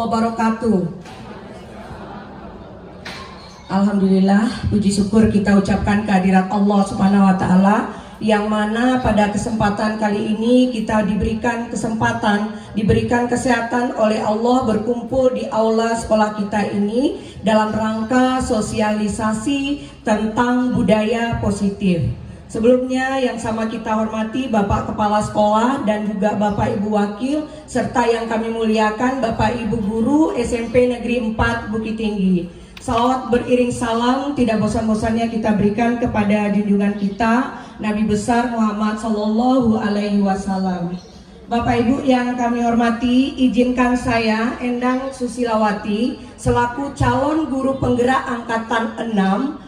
wabarakatuh. Alhamdulillah, puji syukur kita ucapkan kehadirat Allah Subhanahu wa Ta'ala, yang mana pada kesempatan kali ini kita diberikan kesempatan, diberikan kesehatan oleh Allah berkumpul di aula sekolah kita ini dalam rangka sosialisasi tentang budaya positif. Sebelumnya yang sama kita hormati Bapak Kepala Sekolah dan juga Bapak Ibu Wakil, serta yang kami muliakan Bapak Ibu Guru SMP Negeri 4 Bukit Tinggi. Salawat beriring salam tidak bosan-bosannya kita berikan kepada junjungan kita Nabi besar Muhammad Sallallahu Alaihi Wasallam. Bapak Ibu yang kami hormati, izinkan saya Endang Susilawati selaku calon guru penggerak angkatan 6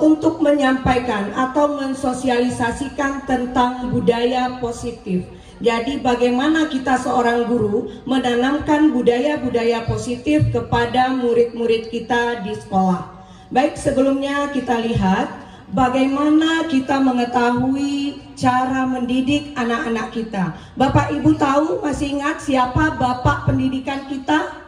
untuk menyampaikan atau mensosialisasikan tentang budaya positif. Jadi bagaimana kita seorang guru menanamkan budaya-budaya positif kepada murid-murid kita di sekolah. Baik, sebelumnya kita lihat bagaimana kita mengetahui cara mendidik anak-anak kita. Bapak Ibu tahu, masih ingat siapa bapak pendidikan kita?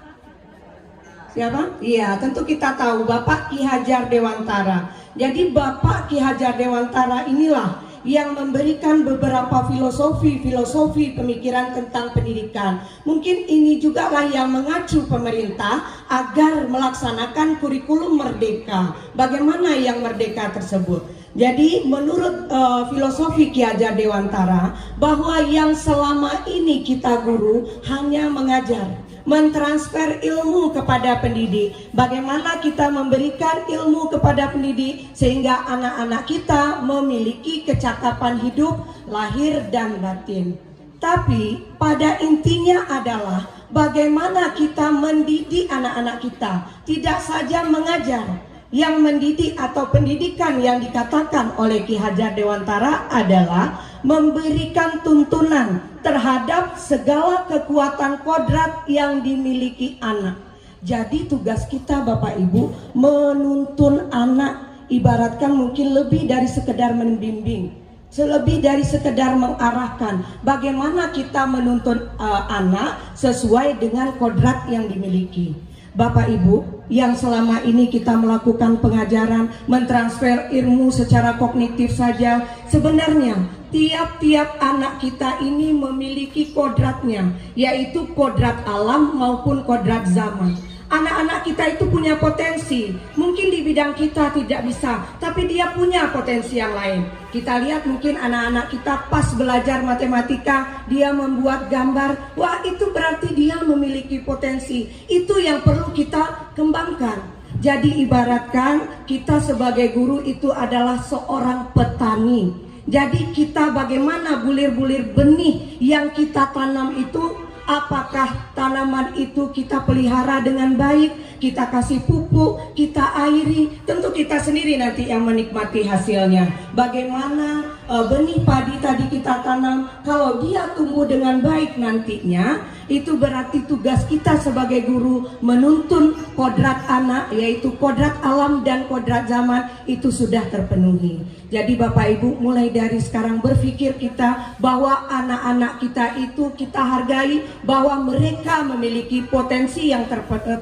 Siapa? Iya, tentu kita tahu, Bapak Ki Hajar Dewantara. Jadi Bapak Ki Hajar Dewantara inilah yang memberikan beberapa filosofi pemikiran tentang pendidikan. Mungkin ini juga lah yang mengacu pemerintah agar melaksanakan kurikulum merdeka. Bagaimana yang merdeka tersebut? Jadi menurut filosofi Ki Hajar Dewantara, bahwa yang selama ini kita guru hanya mengajar, mentransfer ilmu kepada pendidik. Bagaimana kita memberikan ilmu kepada pendidik sehingga anak-anak kita memiliki kecakapan hidup lahir dan batin. Tapi pada intinya adalah bagaimana kita mendidik anak-anak kita, tidak saja mengajar. Yang mendidik atau pendidikan yang dikatakan oleh Ki Hajar Dewantara adalah memberikan tuntunan terhadap segala kekuatan kodrat yang dimiliki anak. Jadi tugas kita Bapak Ibu menuntun anak, ibaratkan mungkin lebih dari sekedar membimbing, lebih dari sekedar mengarahkan. Bagaimana kita menuntun anak sesuai dengan kodrat yang dimiliki. Bapak Ibu yang selama ini kita melakukan pengajaran, mentransfer ilmu secara kognitif saja, sebenarnya tiap-tiap anak kita ini memiliki kodratnya, yaitu kodrat alam maupun kodrat zaman. Anak-anak kita itu punya potensi, mungkin di bidang kita tidak bisa, tapi dia punya potensi yang lain. Kita lihat mungkin anak-anak kita pas belajar matematika, dia membuat gambar, wah itu berarti dia memiliki potensi. Itu yang perlu kita kembangkan. Jadi ibaratkan kita sebagai guru itu adalah seorang petani. Jadi kita bagaimana bulir-bulir benih yang kita tanam itu, apakah tanaman itu kita pelihara dengan baik, kita kasih pupuk, kita airi, tentu kita sendiri nanti yang menikmati hasilnya. Bagaimana benih padi tadi kita tanam, kalau dia tumbuh dengan baik nantinya, itu berarti tugas kita sebagai guru menuntun kodrat anak, yaitu kodrat alam dan kodrat zaman, itu sudah terpenuhi. Jadi Bapak Ibu mulai dari sekarang berpikir kita bahwa anak-anak kita itu kita hargai, bahwa mereka memiliki potensi yang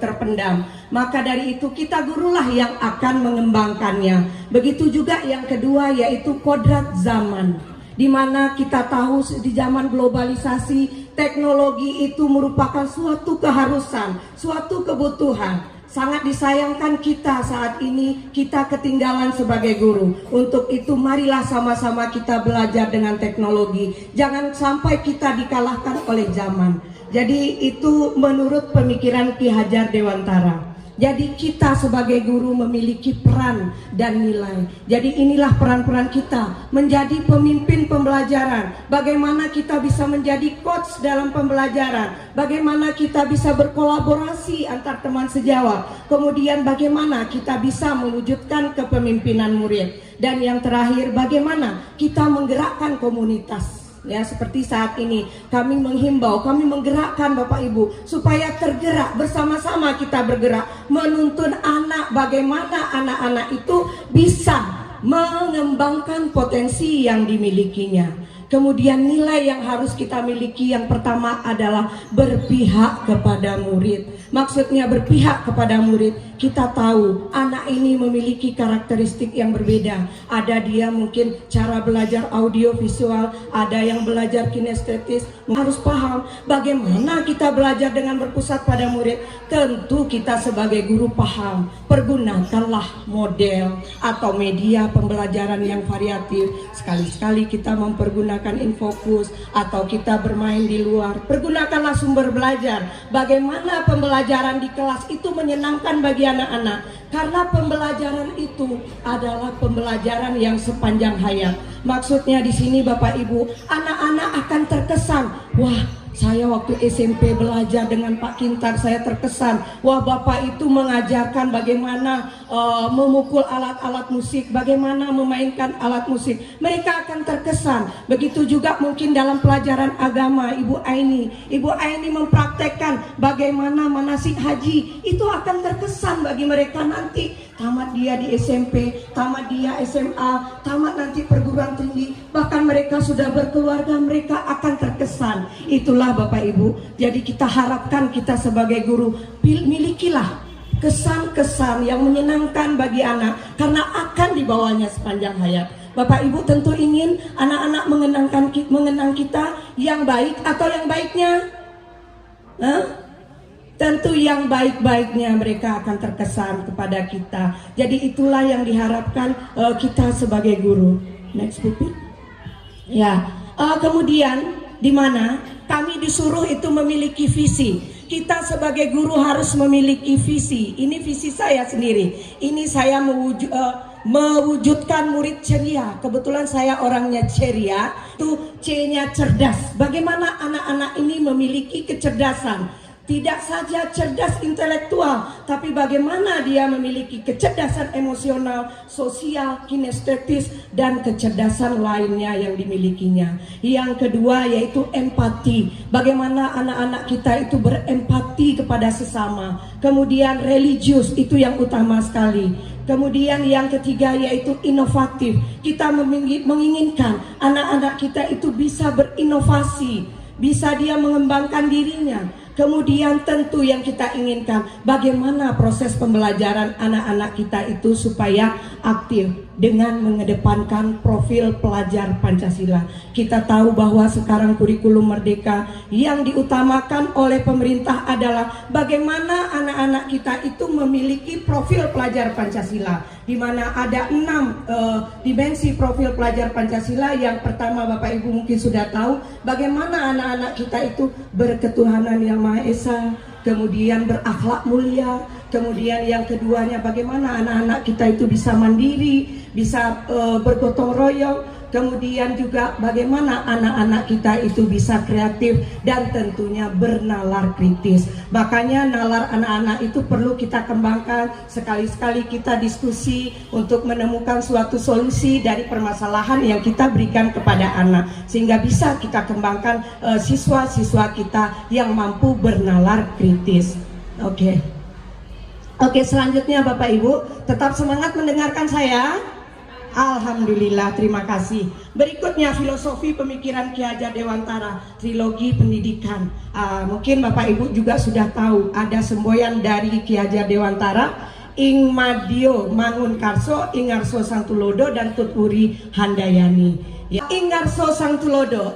terpendam. Maka dari itu kita gurulah yang akan mengembangkannya. Begitu juga yang kedua, yaitu kodrat zaman, di mana kita tahu di zaman globalisasi teknologi itu merupakan suatu keharusan, suatu kebutuhan. Sangat disayangkan kita saat ini kita ketinggalan sebagai guru. Untuk itu marilah sama-sama kita belajar dengan teknologi. Jangan sampai kita dikalahkan oleh zaman. Jadi itu menurut pemikiran Ki Hajar Dewantara. Jadi kita sebagai guru memiliki peran dan nilai. Jadi inilah peran-peran kita menjadi pemimpin pembelajaran. Bagaimana kita bisa menjadi coach dalam pembelajaran. Bagaimana kita bisa berkolaborasi antar teman sejawat. Kemudian bagaimana kita bisa mewujudkan kepemimpinan murid. Dan yang terakhir, bagaimana kita menggerakkan komunitas. Ya, seperti saat ini kami menghimbau, kami menggerakkan Bapak Ibu supaya tergerak, bersama-sama kita bergerak menuntun anak, bagaimana anak-anak itu bisa mengembangkan potensi yang dimilikinya. Kemudian nilai yang harus kita miliki yang pertama adalah berpihak kepada murid. Maksudnya berpihak kepada murid, kita tahu anak ini memiliki karakteristik yang berbeda. Ada dia mungkin cara belajar audio visual, ada yang belajar kinestetis. Harus paham bagaimana kita belajar dengan berpusat pada murid. Tentu kita sebagai guru paham, pergunakanlah model atau media pembelajaran yang variatif. Sekali-sekali kita mempergunakan infocus atau kita bermain di luar, pergunakanlah sumber belajar. Bagaimana pembelajaran di kelas itu menyenangkan bagi anak-anak, karena pembelajaran itu adalah pembelajaran yang sepanjang hayat. Maksudnya di sini Bapak Ibu, anak-anak akan terkesan, wah, saya waktu SMP belajar dengan Pak Kintar, saya terkesan. Wah, Bapak itu mengajarkan bagaimana memukul alat-alat musik, bagaimana memainkan alat musik. Mereka akan terkesan. Begitu juga mungkin dalam pelajaran agama, Ibu Aini. Ibu Aini mempraktekkan bagaimana manasik haji. Itu akan terkesan bagi mereka nanti. Tamat dia di SMP, tamat dia SMA, tamat nanti perguruan tinggi. Bahkan mereka sudah berkeluarga, mereka akan terkesan. Itulah Bapak Ibu, jadi kita harapkan kita sebagai guru milikilah kesan-kesan yang menyenangkan bagi anak, karena akan dibawanya sepanjang hayat. Bapak Ibu tentu ingin anak-anak mengenang kita yang baik atau yang baiknya? Tentu yang baik-baiknya, mereka akan terkesan kepada kita. Jadi itulah yang diharapkan kita sebagai guru. Next pupil. Ya, kemudian di mana kami disuruh itu memiliki visi. Kita sebagai guru harus memiliki visi. Ini visi saya sendiri. Ini saya mewujudkan murid ceria. Kebetulan saya orangnya ceria. Itu C-nya cerdas. Bagaimana anak-anak ini memiliki kecerdasan? Tidak saja cerdas intelektual, tapi bagaimana dia memiliki kecerdasan emosional, sosial, kinestetis, dan kecerdasan lainnya yang dimilikinya. Yang kedua yaitu empati. Bagaimana anak-anak kita itu berempati kepada sesama. Kemudian religius, itu yang utama sekali. Kemudian yang ketiga yaitu inovatif. Kita menginginkan anak-anak kita itu bisa berinovasi, bisa dia mengembangkan dirinya. Kemudian tentu yang kita inginkan, bagaimana proses pembelajaran anak-anak kita itu supaya aktif dengan mengedepankan profil pelajar Pancasila. Kita tahu bahwa sekarang kurikulum merdeka yang diutamakan oleh pemerintah adalah bagaimana anak-anak kita itu memiliki profil pelajar Pancasila, di mana ada 6 dimensi profil pelajar Pancasila. Yang pertama Bapak Ibu mungkin sudah tahu, bagaimana anak-anak kita itu berketuhanan yang Maha Esa, kemudian berakhlak mulia. Kemudian yang keduanya bagaimana anak-anak kita itu bisa mandiri, bisa bergotong royong. Kemudian juga bagaimana anak-anak kita itu bisa kreatif dan tentunya bernalar kritis. Makanya nalar anak-anak itu perlu kita kembangkan. Sekali-sekali kita diskusi untuk menemukan suatu solusi dari permasalahan yang kita berikan kepada anak, sehingga bisa kita kembangkan siswa-siswa kita yang mampu bernalar kritis. Oke, selanjutnya Bapak Ibu tetap semangat mendengarkan saya. Alhamdulillah, terima kasih. Berikutnya filosofi pemikiran Ki Hajar Dewantara, trilogi pendidikan. Mungkin Bapak Ibu juga sudah tahu ada semboyan dari Ki Hajar Dewantara, Ing Madio Mangunkarso, Ing Ngarso Sangtulodo, dan Tuturi Handayani. Ya, Ing Ngarso Sangtulodo,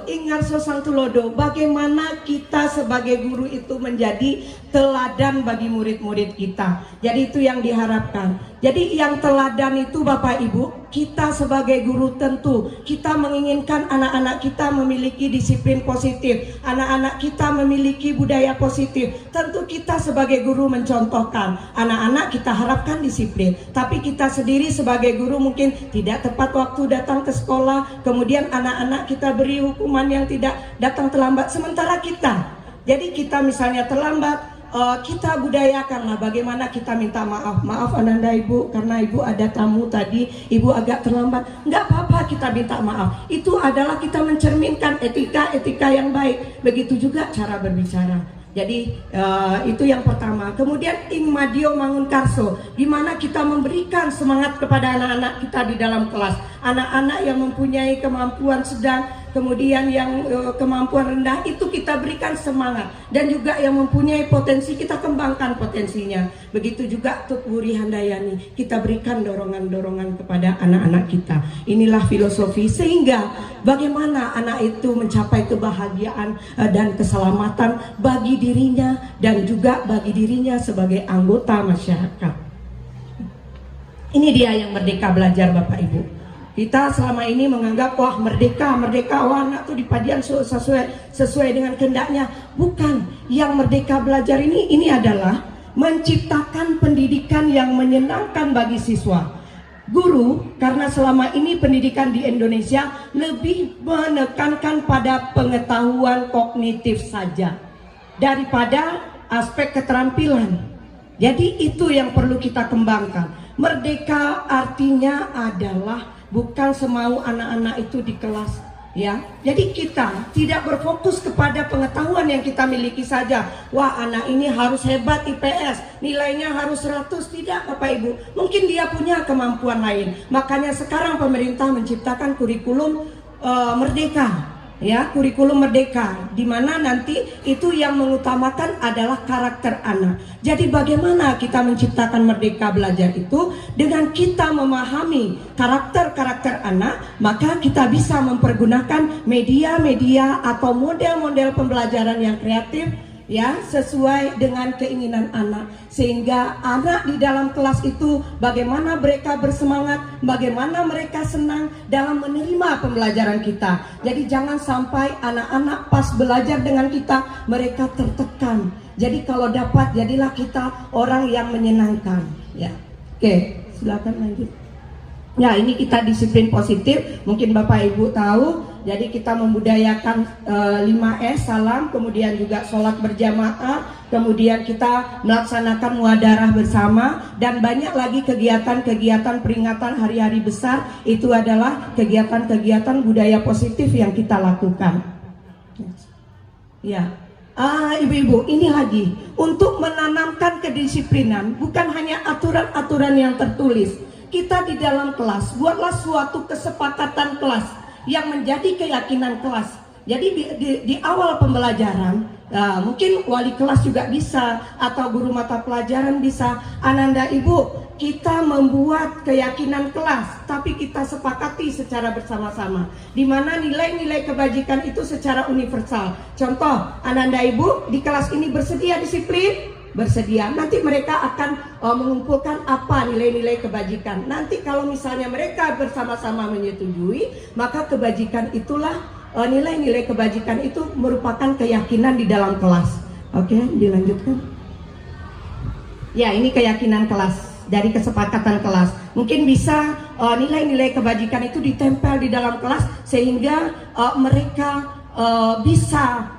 bagaimana kita sebagai guru itu menjadi teladan bagi murid-murid kita. Jadi itu yang diharapkan. Jadi yang teladan itu Bapak Ibu, kita sebagai guru tentu kita menginginkan anak-anak kita memiliki disiplin positif, anak-anak kita memiliki budaya positif. Tentu kita sebagai guru mencontohkan, anak-anak kita harapkan disiplin. Tapi kita sendiri sebagai guru mungkin tidak tepat waktu datang ke sekolah, kemudian anak-anak kita beri hukuman yang tidak datang terlambat. Sementara kita, jadi kita misalnya terlambat, kita budayakanlah bagaimana kita minta maaf Ananda Ibu, karena Ibu ada tamu tadi, Ibu agak terlambat. Nggak apa-apa kita minta maaf. Itu adalah kita mencerminkan etika yang baik. Begitu juga cara berbicara. Jadi itu yang pertama. Kemudian Ing Madio Mangunkarso, di mana kita memberikan semangat kepada anak-anak kita di dalam kelas. Anak-anak yang mempunyai kemampuan sedang kemudian yang kemampuan rendah itu kita berikan semangat, dan juga yang mempunyai potensi kita kembangkan potensinya. Begitu juga Tut Wuri Handayani, kita berikan dorongan-dorongan kepada anak-anak kita. Inilah filosofi, sehingga bagaimana anak itu mencapai kebahagiaan dan keselamatan bagi dirinya dan juga bagi dirinya sebagai anggota masyarakat. Ini dia yang merdeka belajar, Bapak Ibu. Kita selama ini menganggap wah merdeka, wah anak tuh dipadian sesuai dengan kehendaknya. Bukan, yang merdeka belajar ini adalah menciptakan pendidikan yang menyenangkan bagi siswa. Guru, karena selama ini pendidikan di Indonesia lebih menekankan pada pengetahuan kognitif saja daripada aspek keterampilan. Jadi itu yang perlu kita kembangkan. Merdeka artinya adalah bukan semau anak-anak itu di kelas, ya. Jadi kita tidak berfokus kepada pengetahuan yang kita miliki saja. Wah, anak ini harus hebat IPS, nilainya harus 100. Tidak, Bapak Ibu. Mungkin dia punya kemampuan lain. Makanya sekarang pemerintah menciptakan kurikulum merdeka. Ya, kurikulum merdeka, di mana nanti itu yang mengutamakan adalah karakter anak. Jadi bagaimana kita menciptakan merdeka belajar itu? Dengan kita memahami karakter-karakter anak, maka kita bisa mempergunakan media-media atau model-model pembelajaran yang kreatif, ya, sesuai dengan keinginan anak, sehingga anak di dalam kelas itu bagaimana mereka bersemangat, bagaimana mereka senang dalam menerima pembelajaran kita. Jadi jangan sampai anak-anak pas belajar dengan kita mereka tertekan. Jadi kalau dapat, jadilah kita orang yang menyenangkan, ya. Oke, silakan lanjut. Ya, ini kita disiplin positif, mungkin Bapak Ibu tahu. Jadi kita membudayakan 5S, salam, kemudian juga sholat berjamaah, kemudian kita melaksanakan muadarah bersama, dan banyak lagi kegiatan-kegiatan peringatan hari-hari besar. Itu adalah kegiatan-kegiatan budaya positif yang kita lakukan. Ya, ibu-ibu, ini lagi untuk menanamkan kedisiplinan, bukan hanya aturan-aturan yang tertulis. Kita di dalam kelas, buatlah suatu kesepakatan kelas yang menjadi keyakinan kelas. Jadi di awal pembelajaran, mungkin wali kelas juga bisa, atau guru mata pelajaran bisa. Ananda Ibu, kita membuat keyakinan kelas, tapi kita sepakati secara bersama-sama, di mana nilai-nilai kebajikan itu secara universal. Contoh, Ananda Ibu di kelas ini bersedia disiplin? Bersedia. Nanti mereka akan mengumpulkan apa nilai-nilai kebajikan. Nanti kalau misalnya mereka bersama-sama menyetujui, maka kebajikan itulah, nilai-nilai kebajikan itu merupakan keyakinan di dalam kelas. Oke, dilanjutkan. Ya, ini keyakinan kelas dari kesepakatan kelas. Mungkin bisa nilai-nilai kebajikan itu ditempel di dalam kelas, sehingga mereka bisa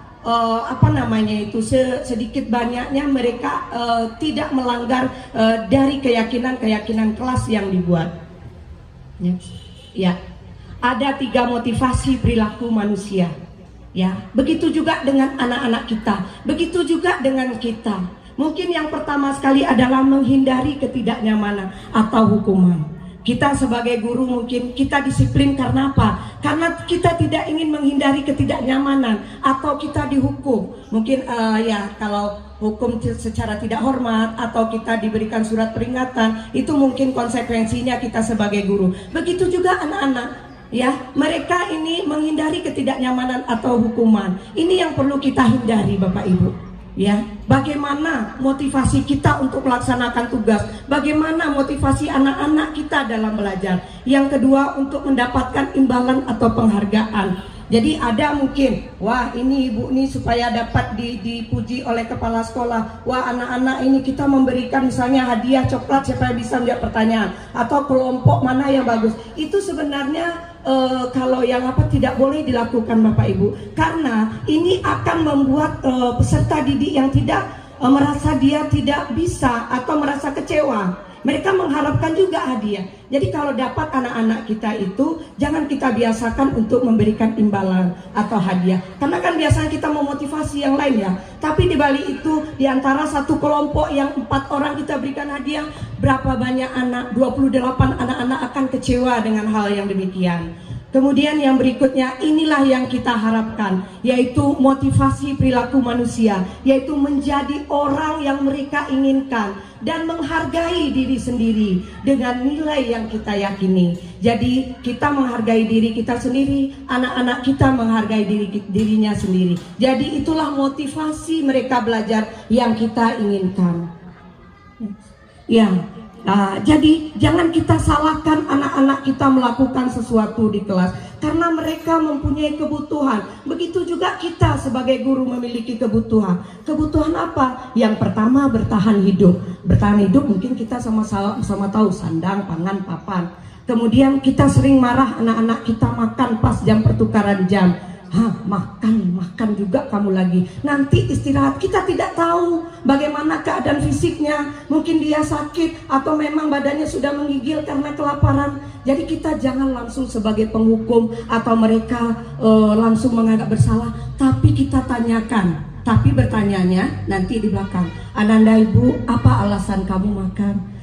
sedikit banyaknya mereka tidak melanggar dari keyakinan kelas yang dibuat. Ya, ada 3 motivasi perilaku manusia. Ya, begitu juga dengan anak-anak kita, begitu juga dengan kita. Mungkin yang pertama sekali adalah menghindari ketidaknyamanan atau hukuman. Kita sebagai guru mungkin kita disiplin karena apa? Karena kita tidak ingin menghindari ketidaknyamanan atau kita dihukum. Mungkin ya kalau hukum secara tidak hormat atau kita diberikan surat peringatan, itu mungkin konsekuensinya kita sebagai guru. Begitu juga anak-anak, ya, mereka ini menghindari ketidaknyamanan atau hukuman. Ini yang perlu kita hindari, Bapak Ibu. Ya, bagaimana motivasi kita untuk melaksanakan tugas, bagaimana motivasi anak-anak kita dalam belajar. Yang kedua, untuk mendapatkan imbalan atau penghargaan. Jadi ada mungkin, wah ini ibu ini supaya dapat dipuji oleh kepala sekolah. Wah, anak-anak ini kita memberikan misalnya hadiah coklat, siapa yang bisa menjawab pertanyaan, atau kelompok mana yang bagus. Itu sebenarnya kalau yang tidak boleh dilakukan, Bapak Ibu, karena ini akan membuat peserta didik yang tidak merasa dia tidak bisa atau merasa kecewa. Mereka mengharapkan juga hadiah. Jadi kalau dapat anak-anak kita itu, jangan kita biasakan untuk memberikan imbalan atau hadiah. Karena kan biasanya kita memotivasi yang lain, ya. Tapi di balik itu, di antara satu kelompok yang 4 orang kita berikan hadiah, berapa banyak anak, 28 anak-anak akan kecewa dengan hal yang demikian. Kemudian yang berikutnya, inilah yang kita harapkan, yaitu motivasi perilaku manusia, yaitu menjadi orang yang mereka inginkan dan menghargai diri sendiri dengan nilai yang kita yakini. Jadi kita menghargai diri kita sendiri, anak-anak kita menghargai dirinya sendiri. Jadi itulah motivasi mereka belajar yang kita inginkan. Ya. Jadi jangan kita salahkan anak-anak kita melakukan sesuatu di kelas karena mereka mempunyai kebutuhan. Begitu juga kita sebagai guru memiliki kebutuhan. Kebutuhan apa? Yang pertama, bertahan hidup. Bertahan hidup mungkin kita sama-sama tahu, sandang, pangan, papan. Kemudian kita sering marah anak-anak kita makan pas jam pertukaran jam. Makan juga kamu lagi. Nanti istirahat, kita tidak tahu bagaimana keadaan fisiknya. Mungkin dia sakit atau memang badannya sudah menggigil karena kelaparan. Jadi kita jangan langsung sebagai penghukum atau mereka langsung menganggap bersalah. Tapi kita tanyakan. Tapi bertanyanya nanti di belakang. Ananda ibu, apa alasan kamu makan?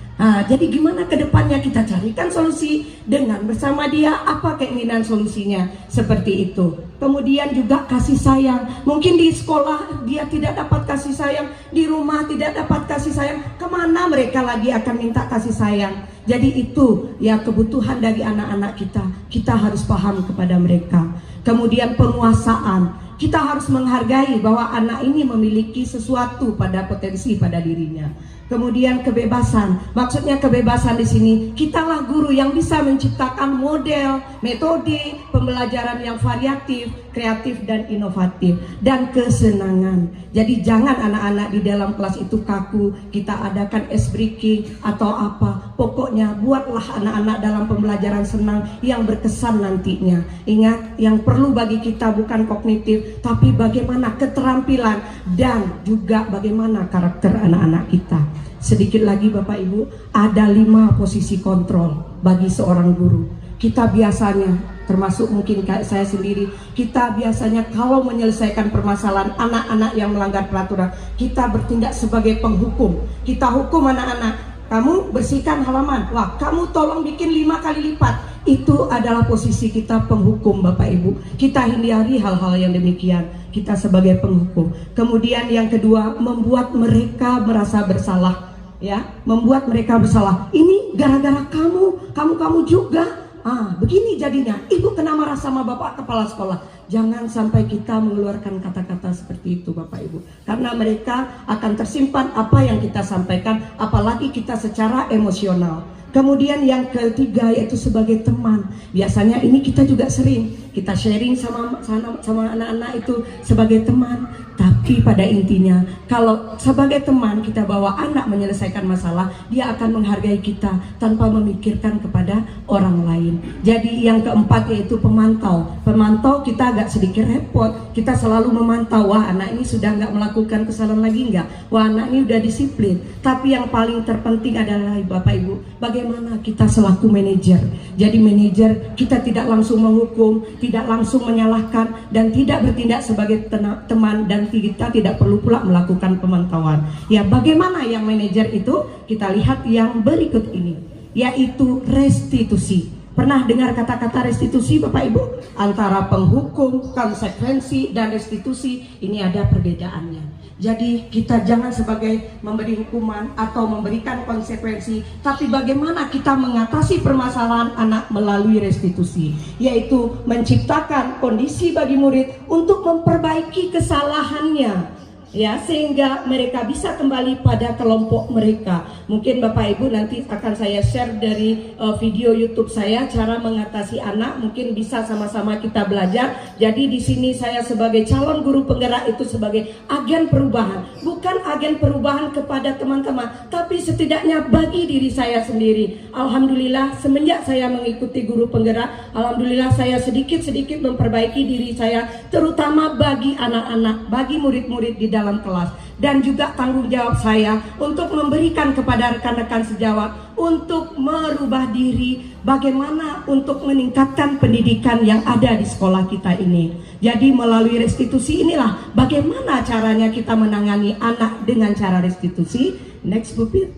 Jadi gimana ke depannya, kita carikan solusi dengan bersama dia, apa keinginan solusinya, seperti itu. Kemudian juga kasih sayang. Mungkin di sekolah dia tidak dapat kasih sayang, di rumah tidak dapat kasih sayang, kemana mereka lagi akan minta kasih sayang? Jadi itu ya kebutuhan dari anak-anak kita. Kita harus paham kepada mereka. Kemudian penguasaan. Kita harus menghargai bahwa anak ini memiliki sesuatu pada potensi pada dirinya. Kemudian kebebasan, maksudnya kebebasan di sini, kitalah guru yang bisa menciptakan model, metode pembelajaran yang variatif, kreatif dan inovatif, dan kesenangan. Jadi jangan anak-anak di dalam kelas itu kaku, kita adakan ice breaking atau apa. Pokoknya buatlah anak-anak dalam pembelajaran senang yang berkesan nantinya. Ingat, yang perlu bagi kita bukan kognitif, tapi bagaimana keterampilan dan juga bagaimana karakter anak-anak kita. Sedikit lagi Bapak Ibu, ada 5 posisi kontrol bagi seorang guru. Kita biasanya, termasuk mungkin kayak saya sendiri, kita biasanya kalau menyelesaikan permasalahan anak-anak yang melanggar peraturan, kita bertindak sebagai penghukum. Kita hukum anak-anak, kamu bersihkan halaman, wah kamu tolong bikin 5 kali lipat. Itu adalah posisi kita penghukum Bapak Ibu. Kita hindari hal-hal yang demikian. Kita sebagai penghukum. Kemudian yang kedua, membuat mereka merasa bersalah. Ya, membuat mereka bersalah. Ini gara-gara kamu juga. Begini jadinya. Ibu kena marah sama Bapak kepala sekolah. Jangan sampai kita mengeluarkan kata-kata seperti itu Bapak Ibu. Karena mereka akan tersimpan apa yang kita sampaikan, apalagi kita secara emosional. Kemudian yang ketiga yaitu sebagai teman. Biasanya ini kita juga sering kita sharing sama anak-anak itu sebagai teman. Tapi pada intinya kalau sebagai teman kita bawa anak menyelesaikan masalah, dia akan menghargai kita tanpa memikirkan kepada orang lain. Jadi yang keempat yaitu pemantau. Pemantau kita agak sedikit repot. Kita selalu memantau, wah anak ini sudah nggak melakukan kesalahan lagi nggak? Wah anak ini udah disiplin. Tapi yang paling terpenting adalah Bapak Ibu, bagaimana kita selaku manajer. Jadi manajer kita tidak langsung menghukum, tidak langsung menyalahkan, dan tidak bertindak sebagai teman, dan kita tidak perlu pula melakukan pemantauan. Ya bagaimana yang manajer itu? Kita lihat yang berikut ini, yaitu restitusi. Pernah dengar kata-kata restitusi Bapak Ibu? Antara penghukum, konsekuensi, dan restitusi ini ada perbedaannya. Jadi kita jangan sebagai memberi hukuman atau memberikan konsekuensi, tapi bagaimana kita mengatasi permasalahan anak melalui restitusi, yaitu menciptakan kondisi bagi murid untuk memperbaiki kesalahannya, ya, sehingga mereka bisa kembali pada kelompok mereka. Mungkin Bapak Ibu nanti akan saya share dari video YouTube saya cara mengatasi anak, mungkin bisa sama-sama kita belajar. Jadi di sini saya sebagai calon guru penggerak itu sebagai agen perubahan, bukan agen perubahan kepada teman-teman, tapi setidaknya bagi diri saya sendiri. Alhamdulillah semenjak saya mengikuti guru penggerak, alhamdulillah saya sedikit-sedikit memperbaiki diri saya, terutama bagi anak-anak, bagi murid-murid di dalam kelas. Dan juga tanggung jawab saya untuk memberikan kepada rekan-rekan sejawat untuk merubah diri, bagaimana untuk meningkatkan pendidikan yang ada di sekolah kita ini. Jadi melalui restitusi inilah bagaimana caranya kita menangani anak dengan cara restitusi. Next pupil.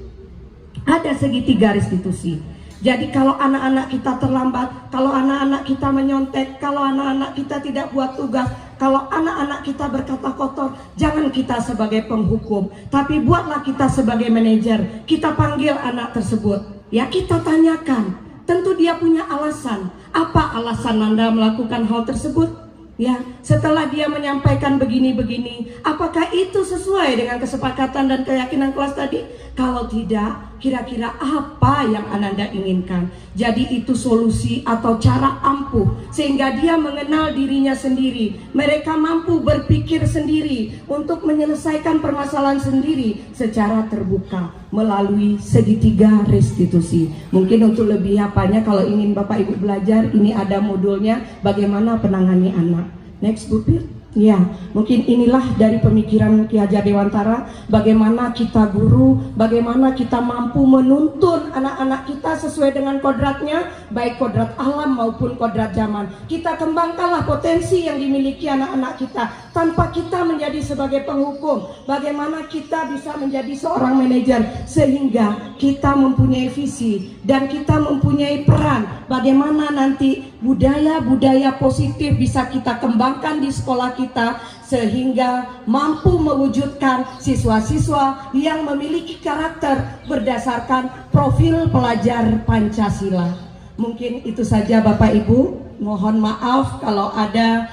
Ada segitiga restitusi. Jadi kalau anak-anak kita terlambat, kalau anak-anak kita menyontek, kalau anak-anak kita tidak buat tugas, kalau anak-anak kita berkata kotor, jangan kita sebagai penghukum, tapi buatlah kita sebagai manajer. Kita panggil anak tersebut, ya kita tanyakan. Tentu dia punya alasan. Apa alasan Anda melakukan hal tersebut? Ya, setelah dia menyampaikan begini-begini, apakah itu sesuai dengan kesepakatan dan keyakinan kelas tadi? Kalau tidak, kira-kira apa yang Ananda inginkan? Jadi itu solusi atau cara ampuh, sehingga dia mengenal dirinya sendiri. Mereka mampu berpikir sendiri untuk menyelesaikan permasalahan sendiri secara terbuka melalui segitiga restitusi. Mungkin untuk lebih apanya, kalau ingin Bapak Ibu belajar, ini ada modulnya bagaimana penangani anak. Next Bu Pir. Ya, mungkin inilah dari pemikiran Ki Hajar Dewantara, bagaimana kita guru, bagaimana kita mampu menuntun anak-anak kita sesuai dengan kodratnya, baik kodrat alam maupun kodrat zaman. Kita kembangkanlah potensi yang dimiliki anak-anak kita tanpa kita menjadi sebagai penghukum. Bagaimana kita bisa menjadi seorang manajer sehingga kita mempunyai visi dan kita mempunyai peran. Bagaimana nanti budaya-budaya positif bisa kita kembangkan di sekolah kita sehingga mampu mewujudkan siswa-siswa yang memiliki karakter berdasarkan profil pelajar Pancasila. Mungkin itu saja Bapak Ibu. Mohon maaf kalau ada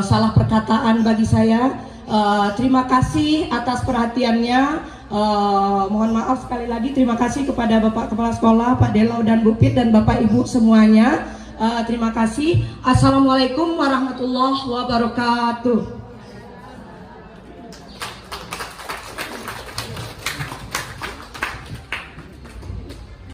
salah perkataan bagi saya. Terima kasih atas perhatiannya. Mohon maaf sekali lagi. Terima kasih kepada Bapak Kepala Sekolah, Pak Delau dan Bu Pit, dan Bapak Ibu semuanya. Terima kasih. Assalamualaikum warahmatullahi wabarakatuh.